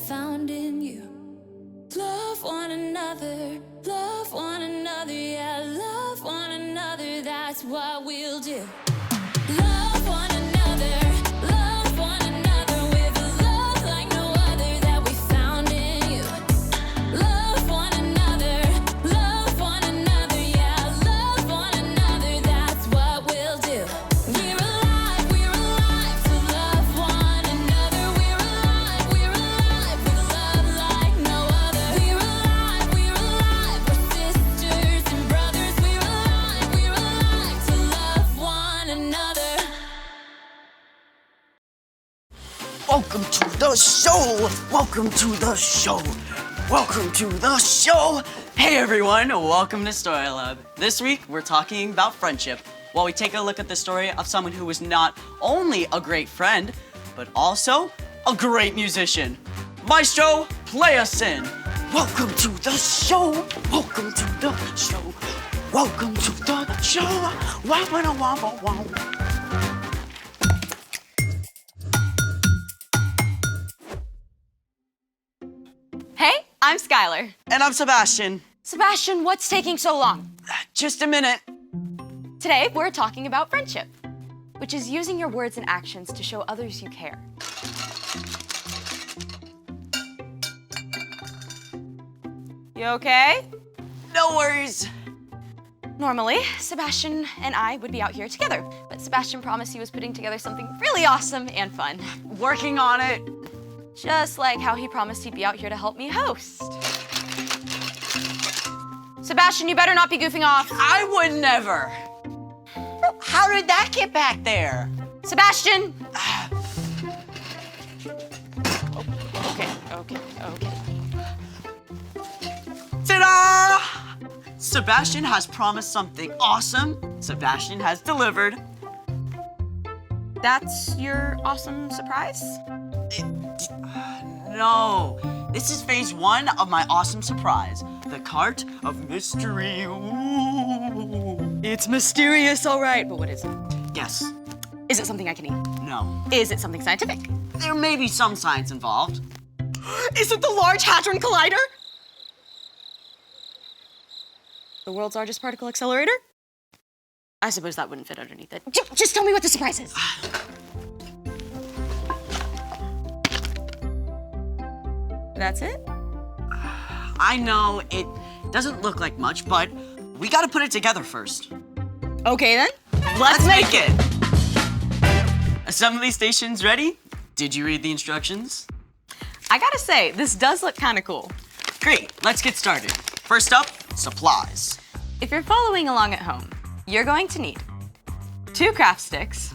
found in you. Love one another, yeah, love one another, that's what we'll do. Love one another with a love like no other that we found in you. Love one another, yeah, love one another, that's what we'll do. We're alive to love one another. We're alive with love like no other. We're alive, we're sisters and brothers. We're alive to love one another. Welcome to the show! Welcome to the show! Welcome to the show! Hey everyone, welcome to StoryLab. This week we're talking about friendship, while we take a look at the story of someone who was not only a great friend, but also a great musician. Maestro, play us in! Welcome to the show! Welcome to the show! Welcome to the show! Wow, wow, wow, wow, wow. Hey, I'm Skyler. And I'm Sebastian. Sebastian, what's taking so long? Just a minute. Today, we're talking about friendship, which is using your words and actions to show others you care. You okay? No worries. Normally, Sebastian and I would be out here together, but Sebastian promised he was putting together something really awesome and fun. Working on it. Just like how he promised he'd be out here to help me host. Sebastian, you better not be goofing off. I would never. How did that get back there? Sebastian! Okay. Ta-da! Sebastian has promised something awesome. Sebastian has delivered. That's your awesome surprise? No, this is phase 1 of my awesome surprise. The cart of mystery. Ooh. It's mysterious, all right, but what is it? Yes. Is it something I can eat? No. Is it something scientific? There may be some science involved. Is it the Large Hadron Collider? The world's largest particle accelerator? I suppose that wouldn't fit underneath it. Just tell me what the surprise is. That's it? I know it doesn't look like much, but we gotta put it together first. Okay then, Let's make it! Assembly stations ready? Did you read the instructions? I gotta say, this does look kind of cool. Great, let's get started. First up, supplies. If you're following along at home, you're going to need 2 craft sticks,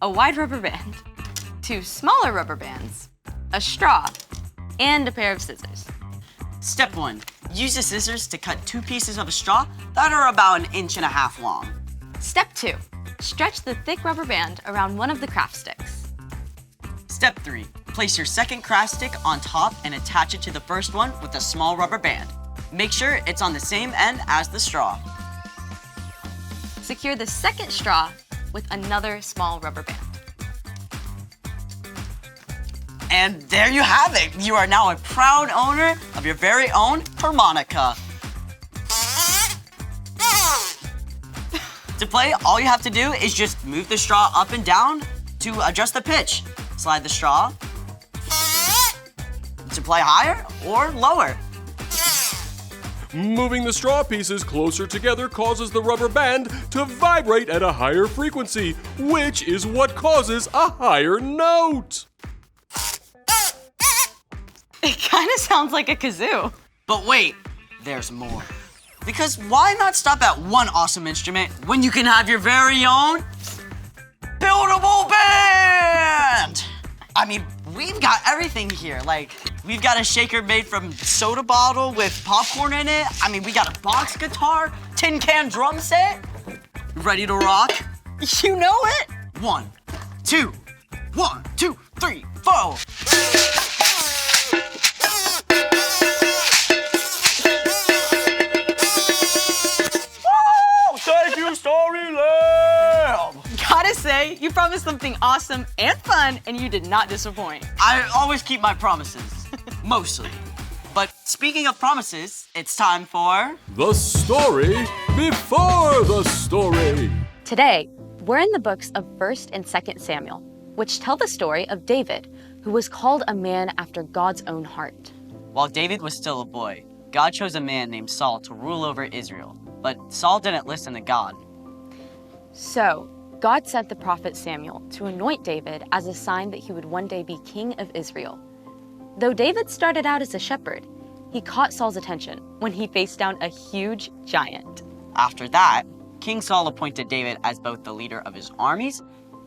a wide rubber band, 2 smaller rubber bands, a straw, and a pair of scissors. Step 1, use the scissors to cut 2 pieces of a straw that are about 1.5 inches long. Step 2, stretch the thick rubber band around one of the craft sticks. Step 3, place your second craft stick on top and attach it to the first one with a small rubber band. Make sure it's on the same end as the straw. Secure the second straw with another small rubber band. And there you have it. You are now a proud owner of your very own harmonica. To play, all you have to do is just move the straw up and down to adjust the pitch. Slide the straw to play higher or lower. Moving the straw pieces closer together causes the rubber band to vibrate at a higher frequency, which is what causes a higher note. It kind of sounds like a kazoo. But wait, there's more. Because why not stop at one awesome instrument when you can have your very own buildable band? I mean, we've got everything here. Like, we've got a shaker made from soda bottle with popcorn in it. I mean, we got a box guitar, tin can drum set. Ready to rock? You know it? 1, 2, 1, 2, 3, 4. Thank you, StoryLab! Gotta say, you promised something awesome and fun, and you did not disappoint. I always keep my promises. Mostly. But speaking of promises, it's time for... The story before the story. Today, we're in the books of 1st and 2nd Samuel, which tell the story of David, who was called a man after God's own heart. While David was still a boy, God chose a man named Saul to rule over Israel. But Saul didn't listen to God. So, God sent the prophet Samuel to anoint David as a sign that he would one day be king of Israel. Though David started out as a shepherd, he caught Saul's attention when he faced down a huge giant. After that, King Saul appointed David as both the leader of his armies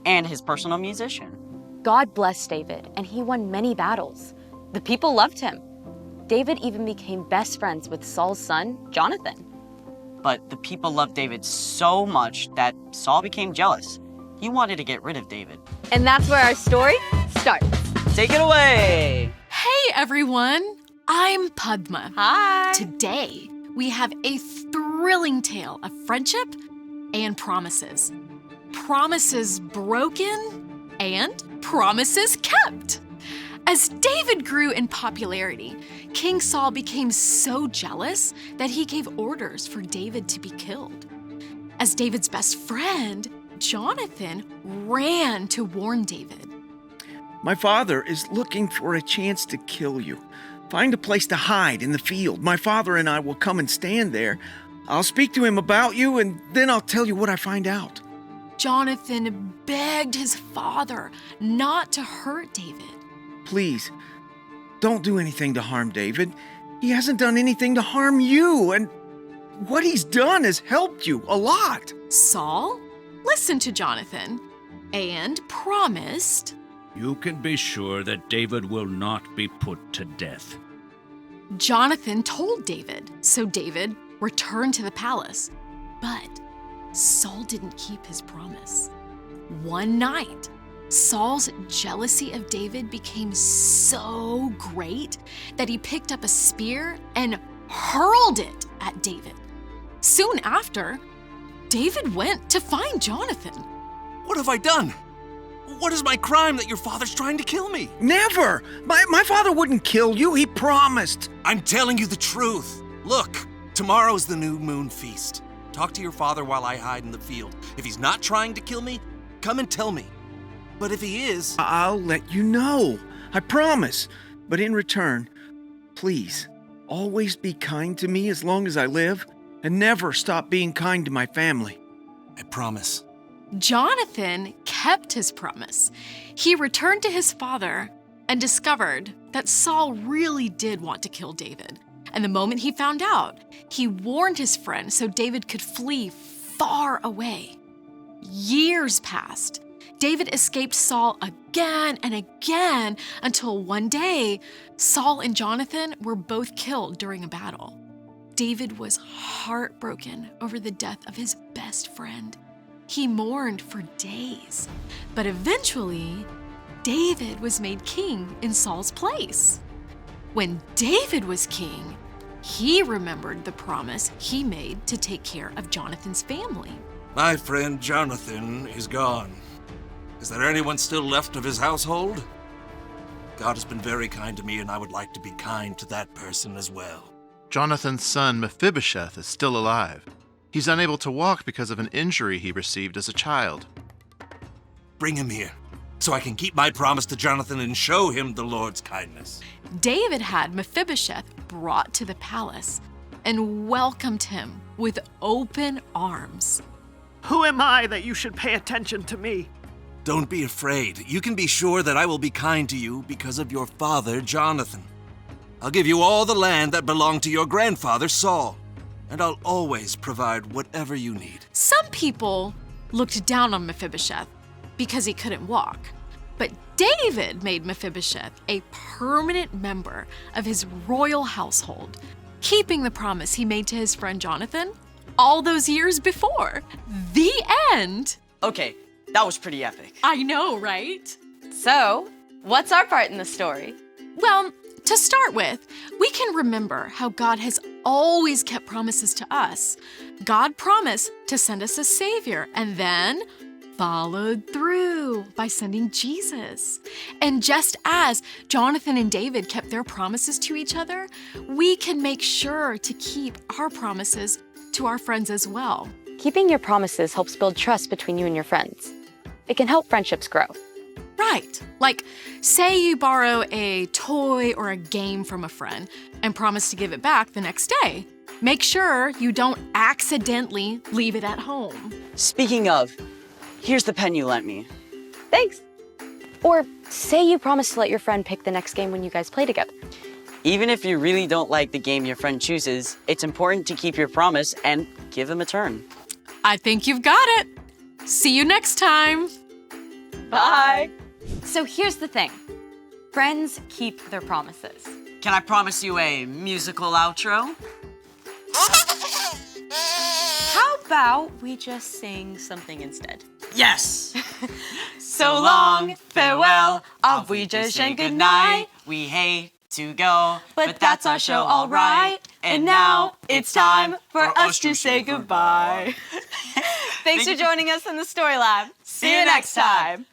and his personal musician. God blessed David, and he won many battles. The people loved him. David even became best friends with Saul's son, Jonathan. But the people loved David so much that Saul became jealous. He wanted to get rid of David. And that's where our story starts. Take it away! Hey everyone, I'm Padma. Hi. Today, we have a thrilling tale of friendship and promises. Promises broken and promises kept. As David grew in popularity, King Saul became so jealous that he gave orders for David to be killed. As David's best friend, Jonathan ran to warn David. My father is looking for a chance to kill you. Find a place to hide in the field. My father and I will come and stand there. I'll speak to him about you, and then I'll tell you what I find out. Jonathan begged his father not to hurt David. Please, don't do anything to harm David. He hasn't done anything to harm you, and what he's done has helped you a lot. Saul listened to Jonathan and promised. You can be sure that David will not be put to death. Jonathan told David, so David returned to the palace. But Saul didn't keep his promise. One night, Saul's jealousy of David became so great that he picked up a spear and hurled it at David. Soon after, David went to find Jonathan. What have I done? What is my crime that your father's trying to kill me? Never! My father wouldn't kill you. He promised. I'm telling you the truth. Look, tomorrow's the new moon feast. Talk to your father while I hide in the field. If he's not trying to kill me, come and tell me. But if he is... I'll let you know. I promise. But in return, please, always be kind to me as long as I live, and never stop being kind to my family. I promise. Jonathan kept his promise. He returned to his father and discovered that Saul really did want to kill David. And the moment he found out, he warned his friend so David could flee far away. Years passed. David escaped Saul again and again until one day, Saul and Jonathan were both killed during a battle. David was heartbroken over the death of his best friend. He mourned for days, but eventually, David was made king in Saul's place. When David was king, he remembered the promise he made to take care of Jonathan's family. My friend Jonathan is gone. Is there anyone still left of his household? God has been very kind to me, and I would like to be kind to that person as well. Jonathan's son Mephibosheth is still alive. He's unable to walk because of an injury he received as a child. Bring him here, so I can keep my promise to Jonathan and show him the Lord's kindness. David had Mephibosheth brought to the palace and welcomed him with open arms. Who am I that you should pay attention to me? Don't be afraid. You can be sure that I will be kind to you because of your father, Jonathan. I'll give you all the land that belonged to your grandfather, Saul, and I'll always provide whatever you need. Some people looked down on Mephibosheth because he couldn't walk, but David made Mephibosheth a permanent member of his royal household, keeping the promise he made to his friend Jonathan all those years before. The end. Okay, that was pretty epic. I know, right? So, what's our part in the story? Well, to start with, we can remember how God has always kept promises to us. God promised to send us a Savior, and then followed through by sending Jesus. And just as Jonathan and David kept their promises to each other, we can make sure to keep our promises to our friends as well. Keeping your promises helps build trust between you and your friends. It can help friendships grow. Right. Like, say you borrow a toy or a game from a friend and promise to give it back the next day. Make sure you don't accidentally leave it at home. Speaking of, here's the pen you lent me. Thanks. Or say you promise to let your friend pick the next game when you guys play together. Even if you really don't like the game your friend chooses, it's important to keep your promise and give them a turn. I think you've got it. See you next time. Bye. So here's the thing. Friends keep their promises. Can I promise you a musical outro? How about we just sing something instead? Yes! So long, farewell, auf Wiedersehen, good night. We hate to go, But that's our show, all right. And now it's time for us to say goodbye. Thanks for joining us in the StoryLab. See you next time.